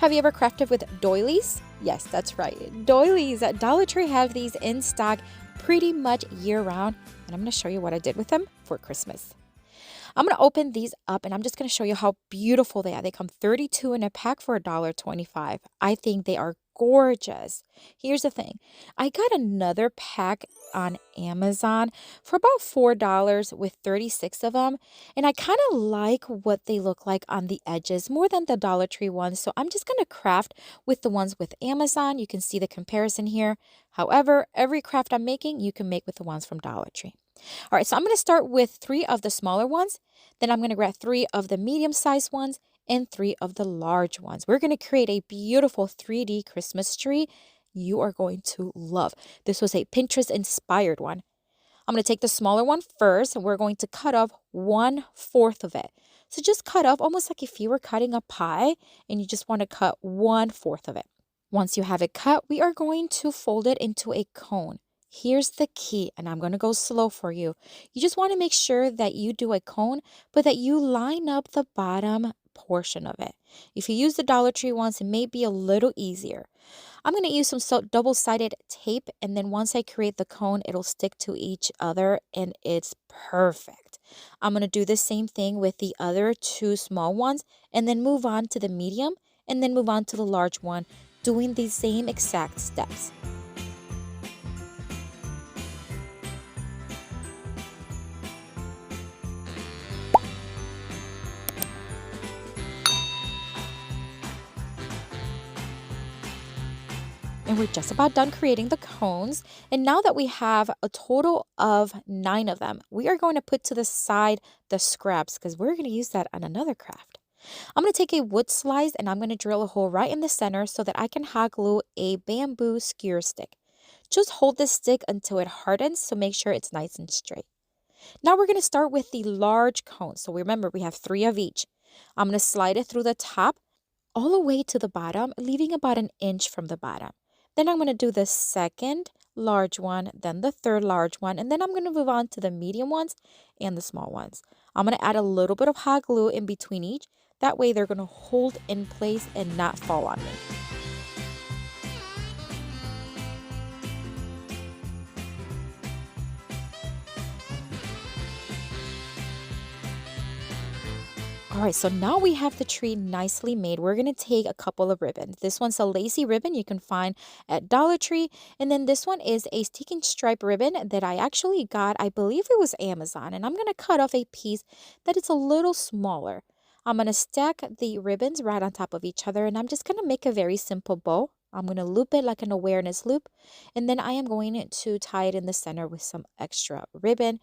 Have you ever crafted with doilies? Yes, that's right. Doilies at Dollar Tree have these in stock pretty much year round, and I'm going to show you what I did with them for Christmas. I'm going to open these up and I'm just going to show you how beautiful they are. They come 32 in a pack for $1.25. I think they are gorgeous. Here's the thing. I got another pack on Amazon for about $4 with 36 of them. And I kind of like what they look like on the edges more than the Dollar Tree ones. So I'm just going to craft with the ones with Amazon. You can see the comparison here. However, every craft I'm making, you can make with the ones from Dollar Tree. All right, so I'm going to start with 3 of the smaller ones. Then I'm going to grab 3 of the medium-sized ones and 3 of the large ones. We're going to create a beautiful 3D Christmas tree you are going to love. This was a Pinterest-inspired one. I'm going to take the smaller one first, and we're going to cut off 1/4 of it. So just cut off almost like if you were cutting a pie and you just want to cut 1/4 of it. Once you have it cut, we are going to fold it into a cone. Here's the key, and I'm going to go slow for you. You just want to make sure that you do a cone, but that you line up the bottom portion of it. If you use the Dollar Tree ones, it may be a little easier. I'm going to use some double-sided tape, and then once I create the cone, it'll stick to each other, and it's perfect. I'm going to do the same thing with the other 2 small ones, and then move on to the medium, and then move on to the large one, doing the same exact steps. And we're just about done creating the cones. And now that we have a total of 9 of them, we are going to put to the side the scraps because we're going to use that on another craft. I'm going to take a wood slice and I'm going to drill a hole right in the center so that I can hot glue a bamboo skewer stick. Just hold this stick until it hardens, so make sure it's nice and straight. Now we're going to start with the large cone. So remember, we have 3 of each. I'm going to slide it through the top all the way to the bottom, leaving about 1 inch from the bottom. Then I'm going to do the second large one, then the third large one, and then I'm going to move on to the medium ones and the small ones. I'm going to add a little bit of hot glue in between each. That way they're going to hold in place and not fall on me. All right, so now we have the tree nicely made. We're going to take a couple of ribbons. This one's a lacy ribbon you can find at Dollar Tree. And then this one is a stick and stripe ribbon that I actually got, I believe it was Amazon. And I'm going to cut off a piece that is a little smaller. I'm going to stack the ribbons right on top of each other. And I'm just going to make a very simple bow. I'm going to loop it like an awareness loop. And then I am going to tie it in the center with some extra ribbon.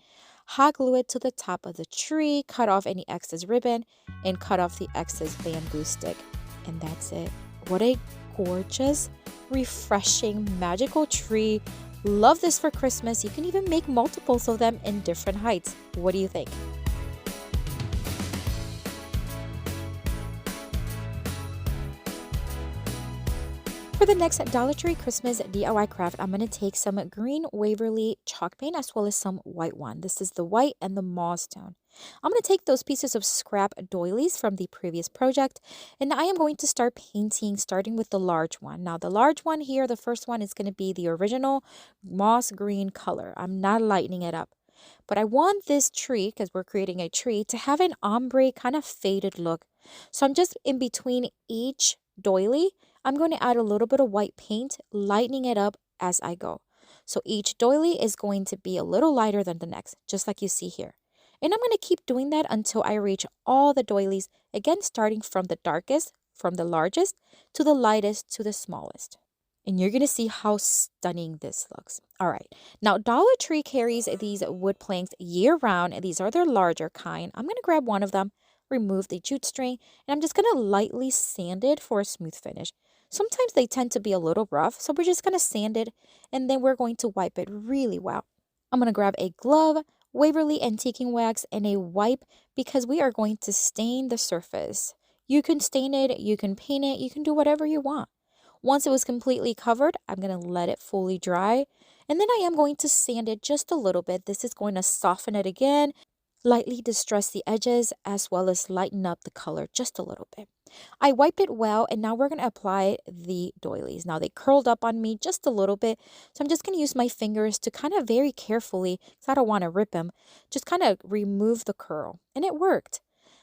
Hot glue it to the top of the tree, cut off any excess ribbon, and cut off the excess bamboo stick. And that's it. What a gorgeous, refreshing, magical tree. Love this for Christmas. You can even make multiples of them in different heights. What do you think? For the next Dollar Tree Christmas DIY craft, I'm going to take some green Waverly chalk paint as well as some white one. This is the white and the moss tone. I'm going to take those pieces of scrap doilies from the previous project, and I am going to start painting starting with the large one. Now the large one here, the first one is going to be the original moss green color. I'm not lightening it up. But I want this tree, because we're creating a tree, to have an ombre kind of faded look. So I'm just in between each doily, I'm going to add a little bit of white paint, lightening it up as I go. So each doily is going to be a little lighter than the next, just like you see here. And I'm going to keep doing that until I reach all the doilies, again starting from the darkest, from the largest, to the lightest, to the smallest. And you're going to see how stunning this looks. All right. Now, Dollar Tree carries these wood planks year round, and these are their larger kind. I'm going to grab one of them, remove the jute string, and I'm just going to lightly sand it for a smooth finish. Sometimes they tend to be a little rough, so we're just going to sand it, and then we're going to wipe it really well. I'm going to grab a glove, Waverly antiquing wax, and a wipe because we are going to stain the surface. You can stain it, you can paint it, you can do whatever you want. Once it was completely covered, I'm going to let it fully dry, and then I am going to sand it just a little bit. This is going to soften it again, lightly distress the edges, as well as lighten up the color just a little bit. I wipe it well, and now we're going to apply the doilies. Now they curled up on me just a little bit, so I'm just going to use my fingers to kind of very carefully, because I don't want to rip them, just kind of remove the curl. And it worked.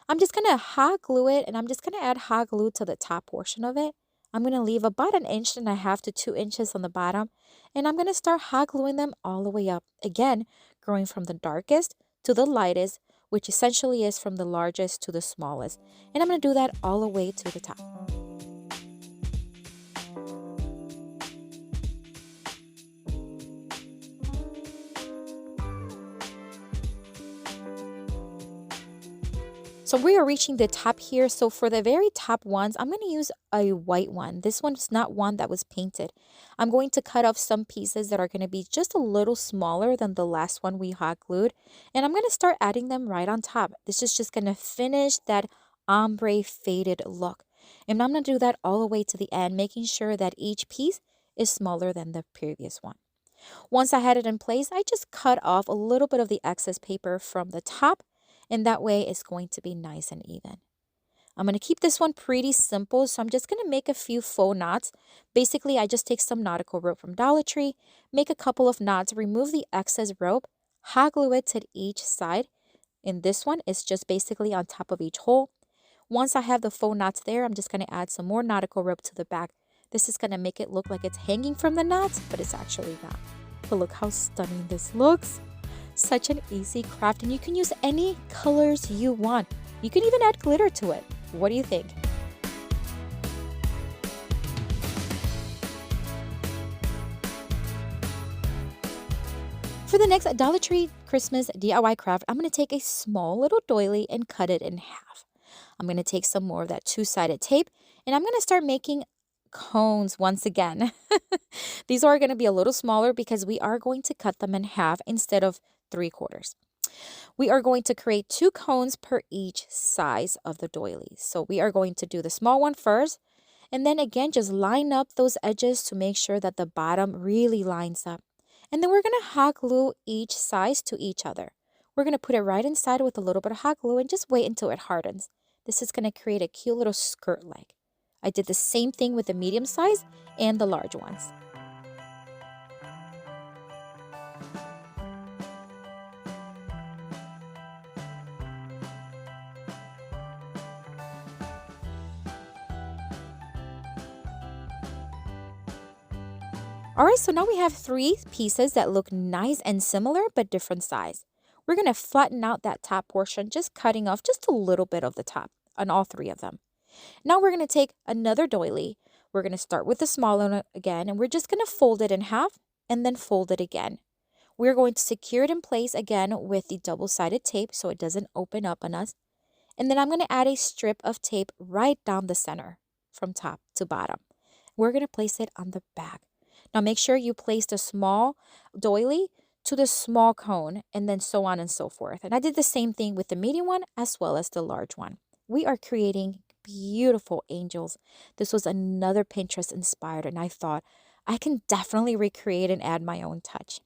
I'm just going to hot glue it, and I'm just going to add hot glue to the top portion of it. I'm going to leave about 1.5 to 2 inches on the bottom, and I'm going to start hot gluing them all the way up. Again, going from the darkest to the lightest, which essentially is from the largest to the smallest. And I'm going to do that all the way to the top. So we are reaching the top here. So for the very top ones, I'm going to use a white one. This one's not one that was painted. I'm going to cut off some pieces that are going to be just a little smaller than the last one we hot glued. And I'm going to start adding them right on top. This is just going to finish that ombre faded look. And I'm going to do that all the way to the end, making sure that each piece is smaller than the previous one. Once I had it in place, I just cut off a little bit of the excess paper from the top. And that way it's going to be nice and even. I'm going to keep this one pretty simple, so I'm just going to make a few faux knots. Basically, I just take some nautical rope from Dollar Tree, make a couple of knots, remove the excess rope, hot glue it to each side. In this one, it's just basically on top of each hole. Once I have the faux knots there, I'm just going to add some more nautical rope to the back. This is going to make it look like it's hanging from the knots, but it's actually not. But look how stunning this looks. Such an easy craft, and you can use any colors you want. You can even add glitter to it. What do you think? For the next Dollar Tree Christmas DIY craft, I'm going to take a small little doily and cut it in half. I'm going to take some more of that two-sided tape, and I'm going to start making cones once again. These are going to be a little smaller because we are going to cut them in half instead of 3/4. We are going to create 2 cones per each size of the doilies. So we are going to do the small one first, and then again just line up those edges to make sure that the bottom really lines up. And then we're going to hot glue each size to each other. We're going to put it right inside with a little bit of hot glue and just wait until it hardens. This is going to create a cute little skirt leg. I did the same thing with the medium size and the large ones. All right, so now we have 3 pieces that look nice and similar but different size. We're going to flatten out that top portion, just cutting off just a little bit of the top on all 3 of them. Now we're going to take another doily. We're going to start with the smaller one again, and we're just going to fold it in half and then fold it again. We're going to secure it in place again with the double-sided tape so it doesn't open up on us. And then I'm going to add a strip of tape right down the center from top to bottom. We're going to place it on the back. Now make sure you place the small doily to the small cone, and then so on and so forth. And I did the same thing with the medium one as well as the large one. We are creating beautiful angels. This was another Pinterest inspired, and I thought I can definitely recreate and add my own touch.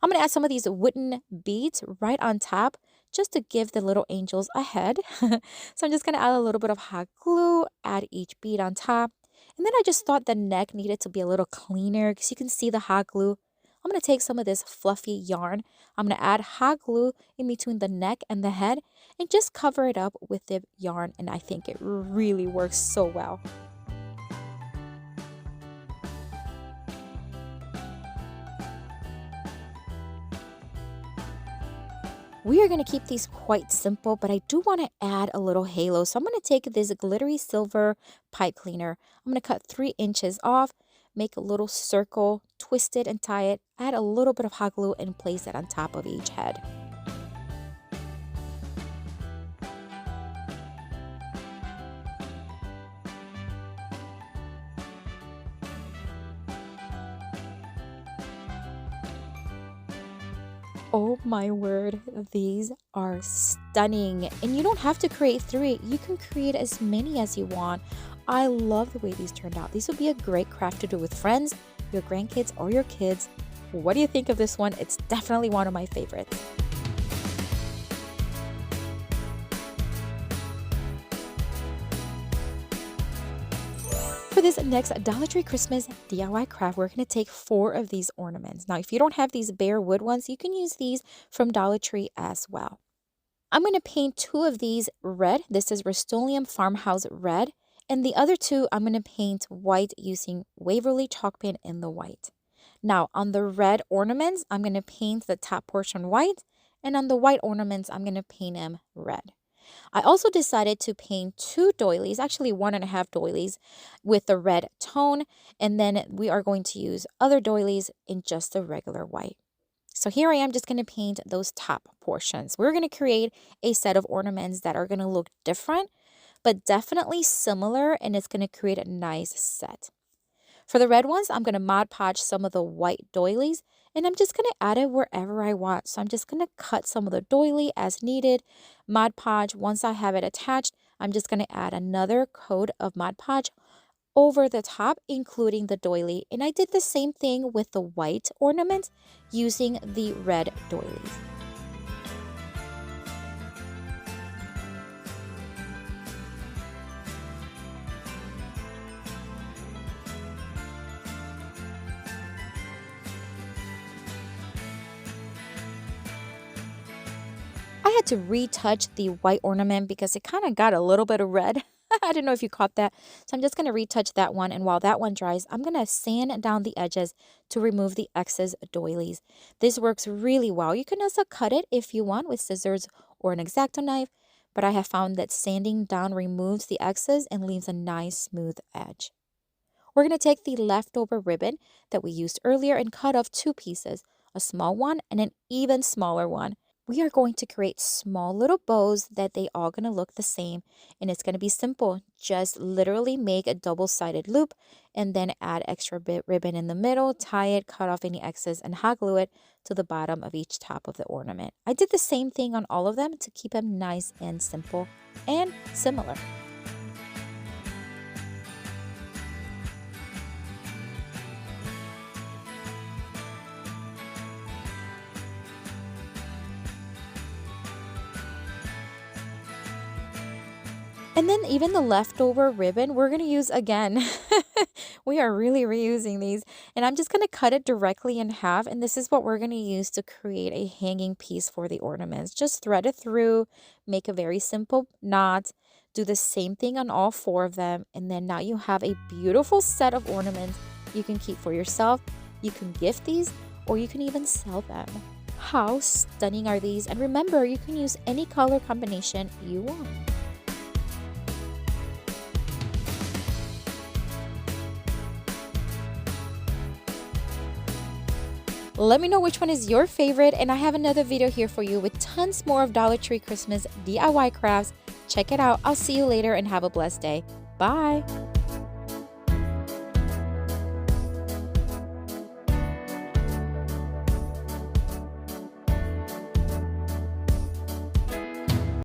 I'm going to add some of these wooden beads right on top just to give the little angels a head. So I'm just going to add a little bit of hot glue, add each bead on top. And then I just thought the neck needed to be a little cleaner because you can see the hot glue. I'm going to take some of this fluffy yarn. I'm going to add hot glue in between the neck and the head and just cover it up with the yarn. And I think it really works so well. We are going to keep these quite simple, but I do want to add a little halo. So I'm going to take this glittery silver pipe cleaner. I'm going to cut 3 inches off, make a little circle, twist it and tie it, add a little bit of hot glue and place it on top of each head. Oh my word, these are stunning. And you don't have to create 3. You can create as many as you want. I love the way these turned out. These would be a great craft to do with friends, your grandkids, or your kids. What do you think of this one? It's definitely one of my favorites. for this next Dollar Tree Christmas DIY craft, we're going to take 4 of these ornaments. Now, if you don't have these bare wood ones, you can use these from Dollar Tree as well. I'm going to paint 2 of these red. This is Rust-Oleum Farmhouse Red. And the other 2, I'm going to paint white using Waverly chalk paint in the white. Now, on the red ornaments, I'm going to paint the top portion white. And on the white ornaments, I'm going to paint them red. I also decided to paint 2 doilies, actually 1.5 doilies, with the red tone. And then we are going to use other doilies in just the regular white. So here I am just going to paint those top portions. We're going to create a set of ornaments that are going to look different, but definitely similar, and it's going to create a nice set. For the red ones, I'm going to Mod Podge some of the white doilies, and I'm just going to add it wherever I want. So I'm just going to cut some of the doily as needed, Mod Podge. Once I have it attached, I'm just going to add another coat of Mod Podge over the top, including the doily. And I did the same thing with the white ornament using the red doilies. I had to retouch the white ornament because it kind of got a little bit of red. I don't know if you caught that. So I'm just going to retouch that one. And while that one dries, I'm going to sand down the edges to remove the excess doilies. This works really well. You can also cut it if you want with scissors or an X-Acto knife. But I have found that sanding down removes the excess and leaves a nice smooth edge. We're going to take the leftover ribbon that we used earlier and cut off 2 pieces, a small one and an even smaller one. We are going to create small little bows that they all going to look the same, and it's going to be simple. Just literally make a double-sided loop and then add extra bit ribbon in the middle, tie it, cut off any excess, and hot glue it to the bottom of each top of the ornament. I did the same thing on all of them to keep them nice and simple and similar. And then even the leftover ribbon, we're going to use again. We are really reusing these. And I'm just going to cut it directly in half. And this is what we're going to use to create a hanging piece for the ornaments. Just thread it through, make a very simple knot, do the same thing on all 4 of them. And then now you have a beautiful set of ornaments you can keep for yourself. You can gift these, or you can even sell them. How stunning are these? And remember, you can use any color combination you want. Let me know which one is your favorite, and I have another video here for you with tons more of Dollar Tree Christmas DIY crafts. Check it out. I'll see you later and have a blessed day. Bye.